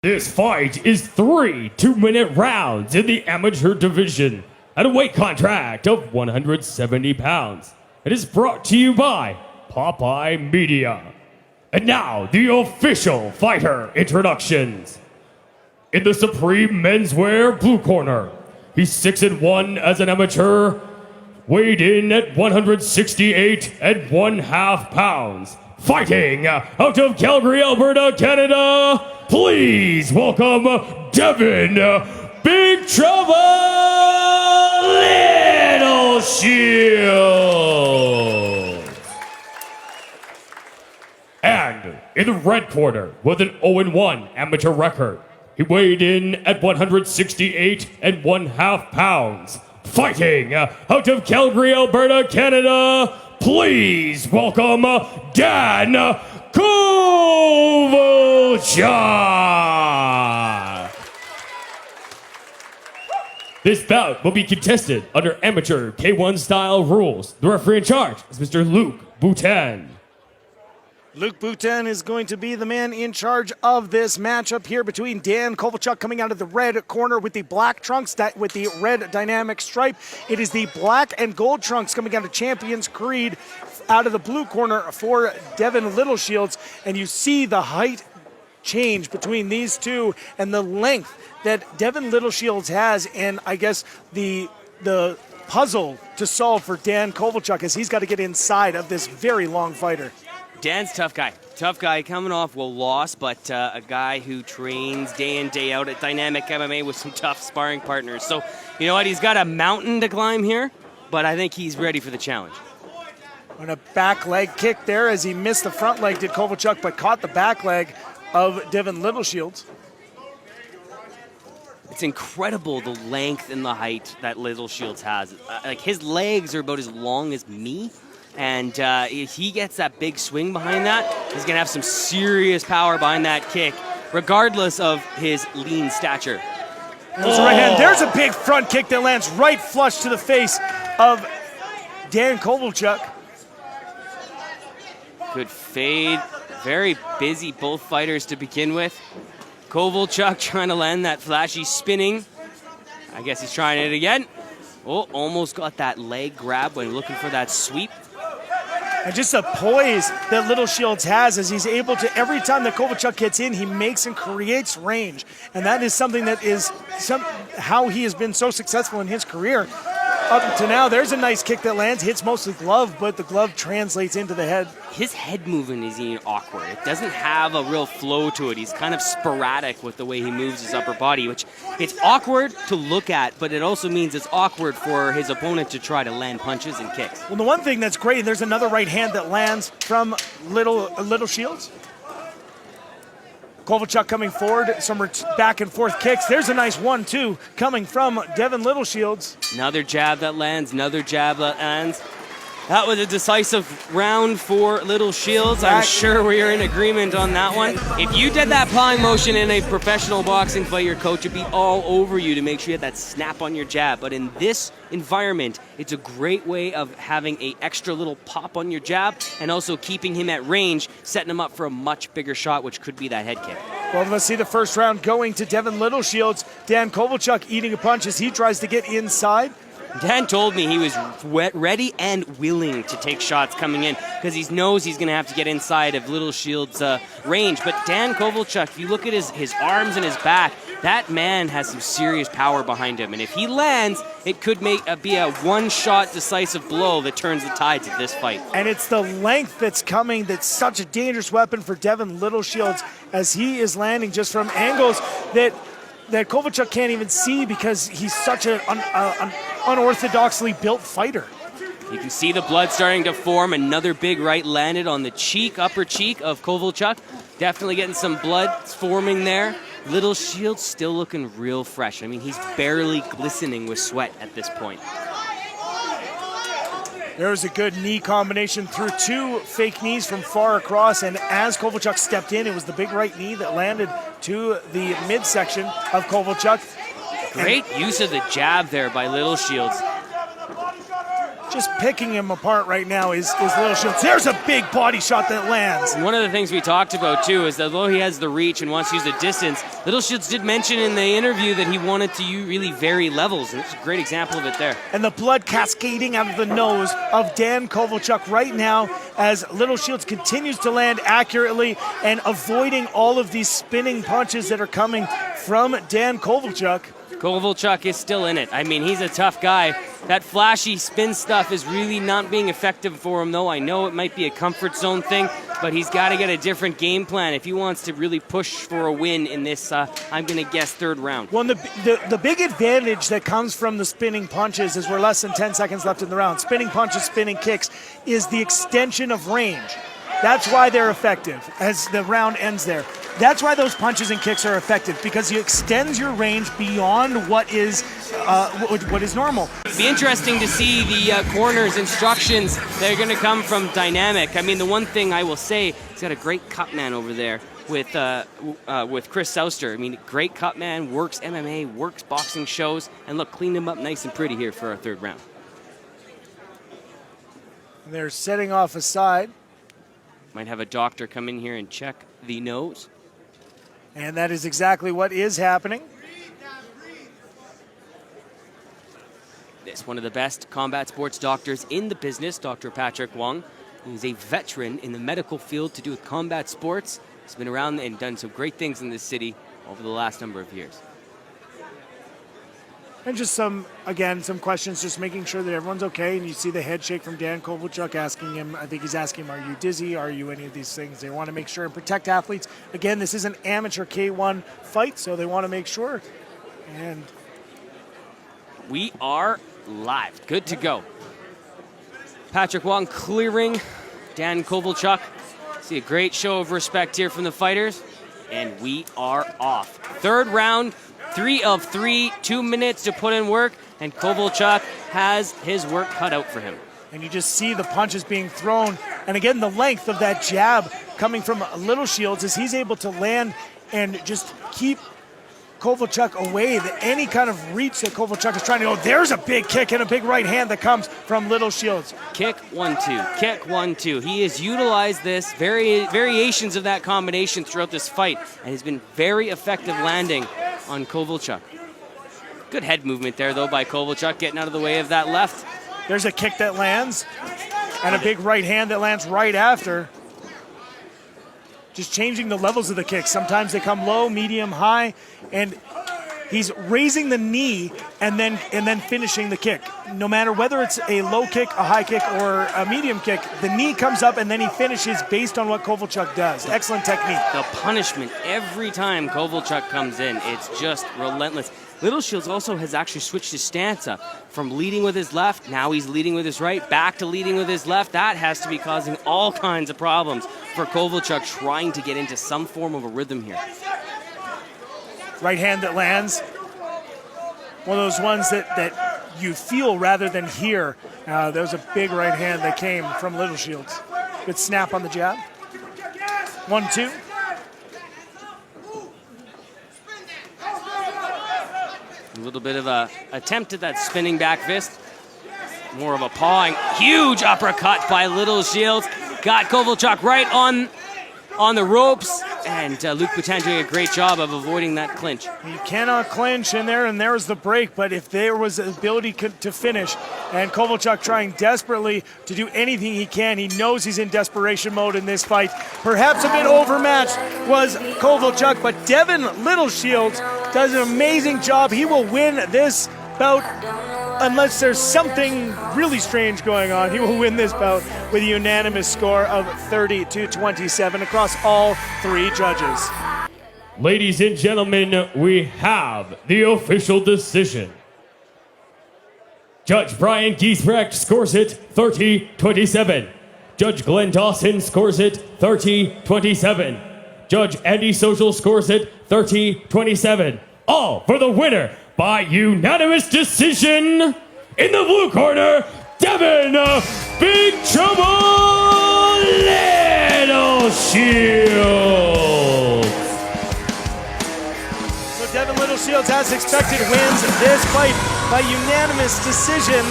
This fight is 3 2-minute rounds in the amateur division at a weight contract of 170 pounds. It is brought to you by Popeye Media. And now, the official fighter introductions. In the Supreme Menswear blue corner, he's 6-1 as an amateur, weighed in at 168 1/2 pounds. Fighting out of Calgary, Alberta, Canada, please welcome Devon, Big Trouble Littleshields. And in the red corner, with an 0-1 amateur record, he weighed in at 168 1/2 pounds. Fighting out of Calgary, Alberta, Canada, please welcome Dan Kovalchuk. This bout will be contested under amateur K1 style rules. The referee in charge is Mr. Luke Boutin. Luke Boutin is going to be the man in charge of this matchup here between Dan Kovalchuk coming out of the red corner with the black trunks, with the red dynamic stripe. It is the black and gold trunks coming out of Champions Creed out of the blue corner for Devon Littleshields. And you see the height change between these two and the length that Devon Littleshields has, and I guess the puzzle to solve for Dan Kovalchuk as he's got to get inside of this very long fighter. Dan's tough guy. Tough guy coming off a loss, but a guy who trains day in, day out at Dynamic MMA with some tough sparring partners. So, you know what? He's got a mountain to climb here, but I think he's ready for the challenge. On a back leg kick there as he missed the front leg, did Kovalchuk, but caught the back leg of Devon Littleshields. It's incredible the length and the height that Littleshields has. Like, his legs are about as long as me. And if he gets that big swing behind that, he's going to have some serious power behind that kick, regardless of his lean stature. There's a right hand. There's a big front kick that lands right flush to the face of Dan Kovalchuk. Good fade. Very busy, both fighters to begin with. Kovalchuk trying to land that flashy spinning. I guess he's trying it again. Oh, almost got that leg grab when looking for that sweep. And just the poise that Littleshields has as he's able to, every time that Kovalchuk gets in, he makes and creates range. And that is something that is how he has been so successful in his career. Up to now, there's a nice kick that lands, hits mostly glove, but the glove translates into the head. His head movement is even awkward. It doesn't have a real flow to it. He's kind of sporadic with the way he moves his upper body, which it's awkward to look at, but it also means it's awkward for his opponent to try to land punches and kicks. Well, the one thing that's great, there's another right hand that lands from Littleshields. Kovalchuk coming forward, some back and forth kicks. There's a nice 1-2 coming from Devon Littleshields. Another jab that lands, another jab that lands. That was a decisive round for Littleshields. I'm sure we are in agreement on that one. If you did that pawing motion in a professional boxing fight, your coach would be all over you to make sure you had that snap on your jab. But in this environment, it's a great way of having an extra little pop on your jab and also keeping him at range, setting him up for a much bigger shot, which could be that head kick. Well, let's see the first round going to Devon Littleshields. Dan Kovalchuk eating a punch as he tries to get inside. Dan told me he was ready and willing to take shots coming in because he knows he's going to have to get inside of Littleshields' range. But Dan Kovalchuk, if you look at his arms and his back, that man has some serious power behind him. And if he lands, it could be a one-shot decisive blow that turns the tides of this fight. And it's the length that's coming that's such a dangerous weapon for Devon Littleshields as he is landing just from angles that Kovalchuk can't even see because he's such an unorthodoxly built fighter. You can see the blood starting to form. Another big right landed on the cheek, upper cheek of Kovalchuk. Definitely getting some blood forming there. Littleshields still looking real fresh. I mean, he's barely glistening with sweat at this point. There was a good knee combination through two fake knees from far across, and as Kovalchuk stepped in, it was the big right knee that landed to the midsection of Kovalchuk. Great use of the jab there by Littleshields. just picking him apart right now is Littleshields. There's a big body shot that lands. And one of the things we talked about too is that although he has the reach and wants to use the distance, Littleshields did mention in the interview that he wanted to really vary levels, and it's a great example of it there. And the blood cascading out of the nose of Dan Kovalchuk right now as Littleshields continues to land accurately and avoiding all of these spinning punches that are coming from Dan Kovalchuk. Kovalchuk is still in it. I mean, he's a tough guy. That flashy spin stuff is really not being effective for him, though. I know it might be a comfort zone thing, but he's got to get a different game plan if he wants to really push for a win in this, I'm going to guess, third round. Well, the big advantage that comes from the spinning punches is we're less than 10 seconds left in the round. Spinning punches, spinning kicks is the extension of range. That's why they're effective as the round ends there. That's why those punches and kicks are effective, because you extends your range beyond what is normal. It'd be interesting to see the corners instructions that are going to come from Dynamic. I mean, the one thing I will say, he's got a great cut man over there with Chris Souster. I mean, great cut man, works MMA, works boxing shows, and look, cleaned him up nice and pretty here for our third round. And they're setting off aside. Might have a doctor come in here and check the nose. And that is exactly what is happening. This one of the best combat sports doctors in the business, Dr. Patrick Wong. He's a veteran in the medical field to do with combat sports. He's been around and done some great things in this city over the last number of years. And just some questions, just making sure that everyone's okay. And you see the head shake from Dan Kovalchuk asking him, I think he's asking him, are you dizzy? Are you any of these things? They want to make sure and protect athletes. Again, this is an amateur K1 fight, so they want to make sure. And we are live. Good to go. Patrick Wong clearing Dan Kovalchuk. See a great show of respect here from the fighters. And we are off. Third round. 3 of 3, 2 minutes to put in work, and Kovalchuk has his work cut out for him. And you just see the punches being thrown. And again, the length of that jab coming from Littleshields as he's able to land and just keep Kovalchuk away. Any kind of reach that Kovalchuk is trying to go, there's a big kick and a big right hand that comes from Littleshields. Kick 1-2, kick 1-2. He has utilized this, variations of that combination throughout this fight, and has been very effective landing on Kovalchuk. Good head movement there, though, by Kovalchuk, getting out of the way of that left. There's a kick that lands, and a big right hand that lands right after. Just changing the levels of the kicks. Sometimes they come low, medium, high, and he's raising the knee and then finishing the kick. No matter whether it's a low kick, a high kick, or a medium kick, the knee comes up and then he finishes based on what Kovalchuk does. Excellent technique. The punishment every time Kovalchuk comes in, it's just relentless. Littleshields also has actually switched his stance up from leading with his left, now he's leading with his right, back to leading with his left. That has to be causing all kinds of problems for Kovalchuk trying to get into some form of a rhythm here. Right hand that lands. One of those ones that you feel rather than hear. There was a big right hand that came from Littleshields. Good snap on the jab. 1-2. A little bit of a attempt at that spinning back fist. More of a pawing. Huge uppercut by Littleshields. Got Kovalchuk right on the ropes. And Luke Boutin doing a great job of avoiding that clinch. You cannot clinch in there, and there's the break. But if there was the ability to finish, and Kovalchuk trying desperately to do anything he can, he knows he's in desperation mode in this fight. Perhaps a bit overmatched was Kovalchuk, but Devon Littleshields does an amazing job. He will win this bout unless there's something really strange going on. He will win this bout with a unanimous score of 30-27 across all 3 judges. Ladies and gentlemen, we have the official decision. Judge Brian Giesbrecht scores it 30-27. Judge Glenn Dawson scores it 30-27. Judge Andy Social scores it 30-27. All for the winner by unanimous decision in the blue corner, Devon Big Trouble Littleshields. So Devon Littleshields, as expected, wins this fight by unanimous decision.